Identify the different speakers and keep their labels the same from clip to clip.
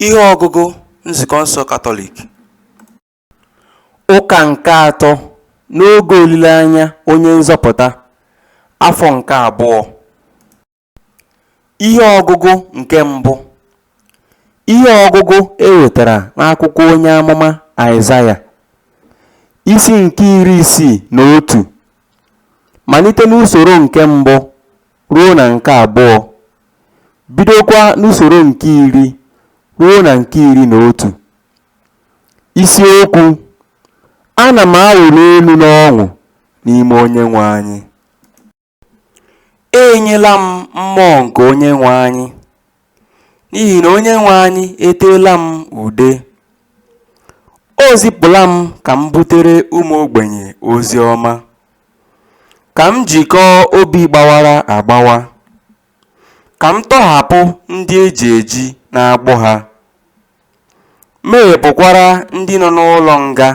Speaker 1: Ihe ọgụgụ Nzukọ Nsọ Katọlik.
Speaker 2: Ụka nke atọ n'oge olileanya onye nzọpụta, afọ nke abụọ. Ihe ọgụgụ nke mbụ. Ihe ọgụgụ ewetara n'akwụkwọ onye amụma Aịzaya, isi nke 61, malite n'usoro nke mbụ ruo na nke abụọ, bidokwa n'usoro nke 10 ruo na nke 11. Isiokwu: ana m awụli elu n'ọṅụ n'ime Onyenwe anyị.
Speaker 1: Enyela m mmụọ nke Onyenwe anyị, n'ihi na Onyenwe anyị eteela m ude. O zipụla m ka m butere ụmụ ogbenye ozi ọma, ka m jikọọ obi gbawara agbawa, ka m tọhapụ ndị eji eji na-agbụ ha, meghepụkwara ndị nọ n'ụlọ nga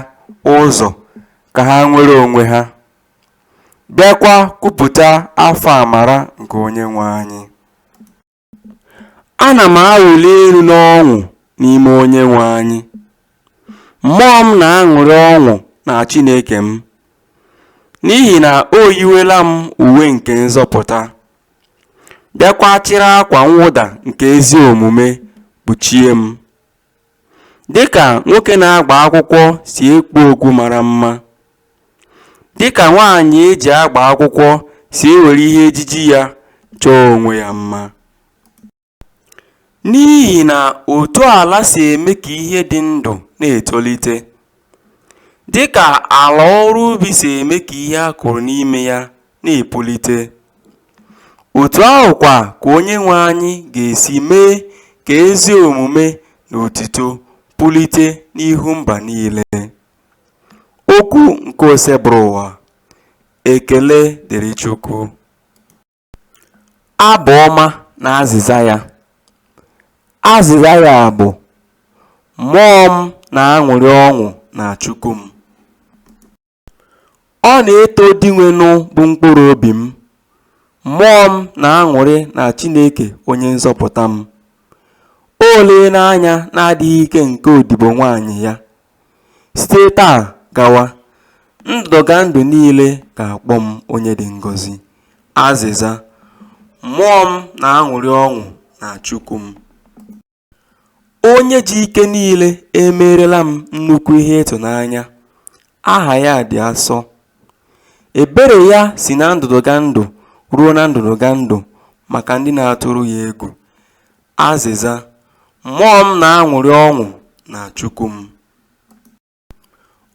Speaker 1: ụzọ ka ha nwere onwe ha, bịakwa kwupụta afọ amara nke Onyenwe anyị.
Speaker 2: Ana m awụli elu n'ọṅụ n'ime Onyenwe anyị. Mmụọ m na-aṅụrị ọṅụ na Chineke m, n'ihi na o yiwela m uwe nke nzọpụta, bịakwa chịrị akwa mwụda nke ezi omume kpuchie m, dịka nwoke na-agba akwụkwọ si ekpu okpu mara mma, dịka nwaanyị eji agba akwụkwọ si ewere ihe ejiji ya chọọ onwe ya mma.
Speaker 1: N'ihi na otu ala si eme ka ihe dị ndụ na-etolite, dịka ala ọrụ ubi si eme ka ihe a kụrụ n'ime ya na-epulite, otu ahụkwa ka Onyenwe anyị ga-esi mee ka ezi omume na otuto pulite n'ihu mba niile. Okwu nke osebụrụ ụwa. Ekele dịrị Chukwu.
Speaker 2: Abụ ọma na azịza ya. Azịza ya bụ: mmụọ m na-aṅụrị ọṅụ na Chukwu m. Ọ na-eto dị nwenụ bụ mkpụrụ obi m. Mmụọ m na-aṅụrị na Chineke onye nzọpụta m. O lee n'anya na-adịghị ike nke odibo nwaanyị ya. Site taa gawa, ndụgandụ niile ga-akpọ m onye dị ngọzi. Azịza: mmụọ m na-aṅụrị ọṅụ na Chukwu m. Onye ji ike niile emerela m nnukwu ihe ịtụnanya. Aha ya dị asọ. Ebere ya si na ndụdụgandụ ruo na ndụdụgandụ maka ndị na-atụrụ ya egwu. Azịza: mmụọ m na-aṅụrị ọṅụ na Chukwu m.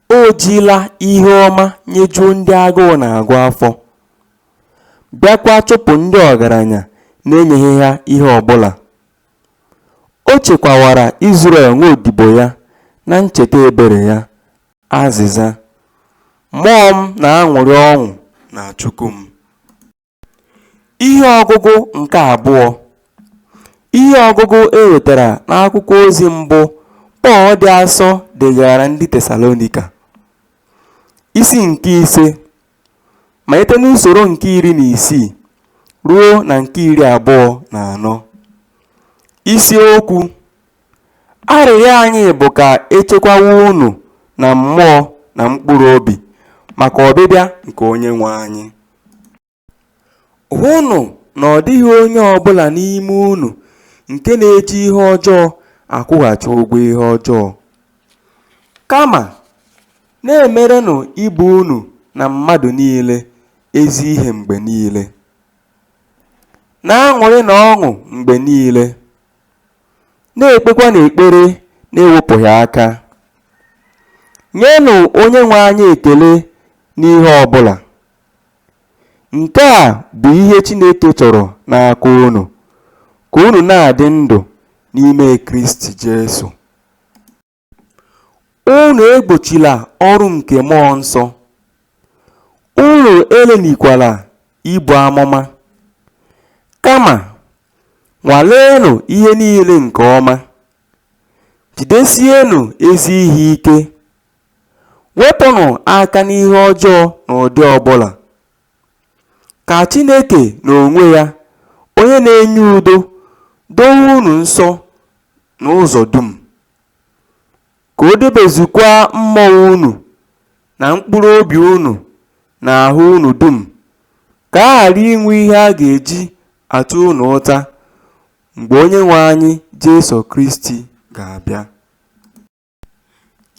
Speaker 2: O jila ihe ọma nyejuo ndị agụụ na-agụ afọ, bịakwa chụpụ ndị ọgaranya na-enyeghị ha ihe ọbụla. O chekwawara Izrel nwa odibo ya na ncheta ebere ya. Azịza: mmụọ m na-aṅụrị ọṅụ na Chukwu m. Ihe ọgụgụ nke abụọ. Ihe ọgụgụ ewetara n'akwụkwọ ozi mbụ Pọl dị asọ degara ndị Tesalonika, isi nke 5, malite n'usoro nke 16 ruo na nke 24. Isiokwu: arịrịọ anyị bụ ka echekwawa unu na mmụọ na mkpụrụ obi maka ọbịbịa nke Onyenwe anyị. Hụnụ na ọ dịghị onye ọbụla n'ime unu nke na-eji ihe ọjọọ akwụghachi ụgwọ ihe ọjọọ. Kama, na-emerenụ ibe unu na mmadụ niile ezi ihe mgbe niile, na-aṅụrị na ọṅụ mgbe niile, na-ekpekwa n'ekpere na-ewepụghị aka. Nyenụ Onyenwe anyị ekele n'ihe ọbụla. Nke a bụ ihe Chineke chọrọ n'aka unu, ka unu na-adị ndụ n'ime Kristi Jesu. Unu egbochila ọrụ nke Mmụọ Nsọ. Unu elelikwala ibu amụma. Kama, nwaleenụ ihe niile nke ọma. Jidesienụ ezi ihe ike. Wepụnụ aka n'ihe ọjọọ na ụdị ọbụla. Ka Chineke n'onwe ya, onye na-enye udo, dowe unu nsọ n'ụzọ dum, ka o debezukwa mmụọ unu na mkpụrụ obi unu na ahụ unu dum, ka a ghara inwe ihe a ga-eji atụ unu ụta mgbe Onyenwe anyị Jesu Kristi ga-abịa.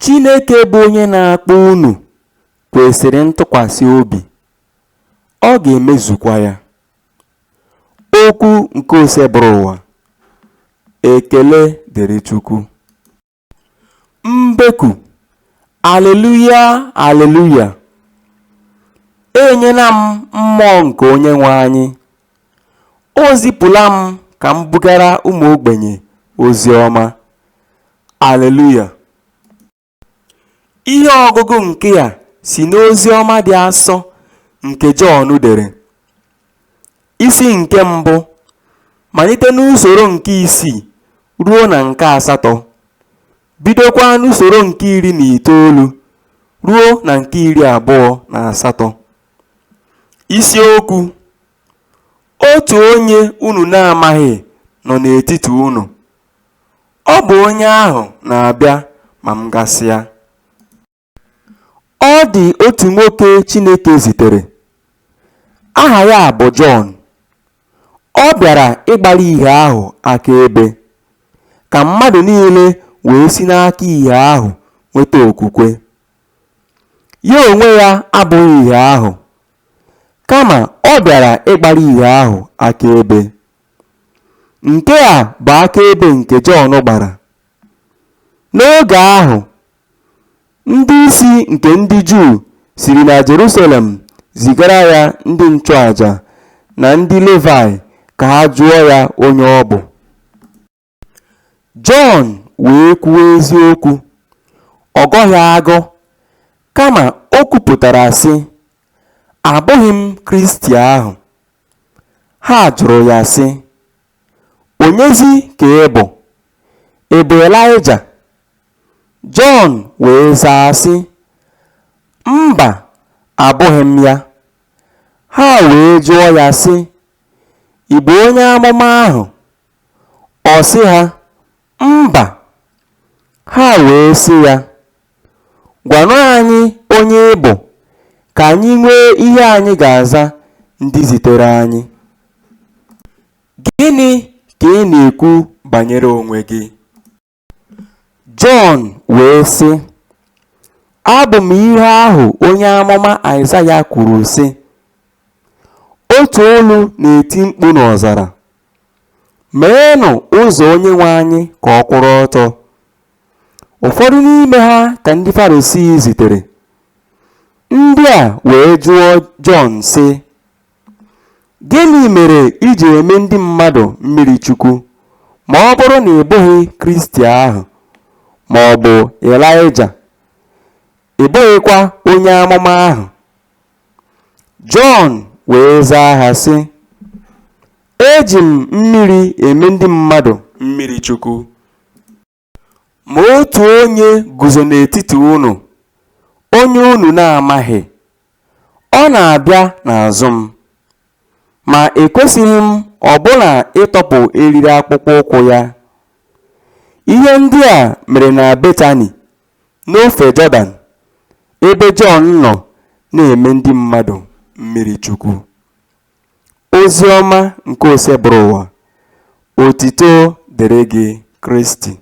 Speaker 2: Chineke bụ onye na-akpọ unu kwesịrị ntụkwasị obi, ọ ga-emezukwa ya. Okwu nke Osebụrụ ụwa. Ekele dịrị Chukwu. Mbeku. Aleluya, aleluya. Enyela m mmụọ nke Onyenwe anyị. O zipụla m ka m bugara ụmụ ogbenye ozi ọma. Aleluya. Ihe ọgụgụ nke a si n'ozi ọma dị asọ nke Jọn dere. Isi nke mbụ, malite n'usoro nke 6 ruo na nke 8, bidokwa n'usoro nke 19 ruo na nke 28. Isiokwu: otu onye unu na-amaghị nọ n'etiti unu. Ọ bụ onye ahụ na-abịa ma m gasịa. Ọ dị otu nwoke Chineke zitere. Aha ya bụ Jọn. Ọ bịara ịgbara ìhè ahụ akaebe, ka mmadụ niile wee si n'aka ìhè ahụ nweta okwukwe. Ya onwe ya abụghị ìhè ahụ, kama ọ bịara ịgbara ìhè ahụ akaebe. Nke a bụ akaebe nke Jọn gbara. N'oge ahụ, ndị isi nke ndị Juu siri na Jerusalem zigara ya ndị nchụaja na ndị Levi ka ha jụọ ya onye ọ bụ. Jọn wee kwuo eziokwu, ọ gọghị agọ, kama o kwupụtara sị, abụghị m Kristi ahụ. Ha jụrụ ya sị, onyezi ka ị bụ? Ị bụ Elaịja? Jọn wee zaa sị, mba, abụghị m ya. Ha wee jụọ ya sị, ị bụ onye amụma ahụ? Ọ sị ha, mba. Ha wee sị ya, gwanụ anyị onye ị bụ, ka anyị nwee ihe anyị ga-aza ndị zitere anyị. Gịnị ka ị na-ekwu banyere onwe gị? Jọn wee sị, abụ m ihe ahụ onye amụma Aịzaya kwuru sị, otu olu na-eti mkpu n'ọzara, meenụ ụzọ Onyenwe anyị ka ọ kwụrụ ọtọ. Ụfọdụ n'ime ha ka ndị Farisii zitere. Ndị a wee jụọ Jọn sị, gịnị mere iji eme ndị mmadụ mmiri chukwu ma ọ bụrụ na ị bụghị Kristi ahụ, ma ọ bụ Elaịja, ị bụghịkwa onye amụma ahụ? Jọn wee zaa ha sị, eji m mmiri eme ndị mmadụ mmiri chukwu, ma otu onye guzo n'etiti unu, onye unu na-amaghị. Ọ na-abịa n'azụ m, ma ekwesịghị m ọbụna ịtọpụ eriri akpụkpọ ụkwụ ya. Ihe ndị a mere na Betani, n'ofe Jọdan, ebe Jọn nọ na-eme ndị mmadụ mmiri chukwu. Ozi ọma nke Osebụrụ ụwa. Otito dịrị gị, Kristi.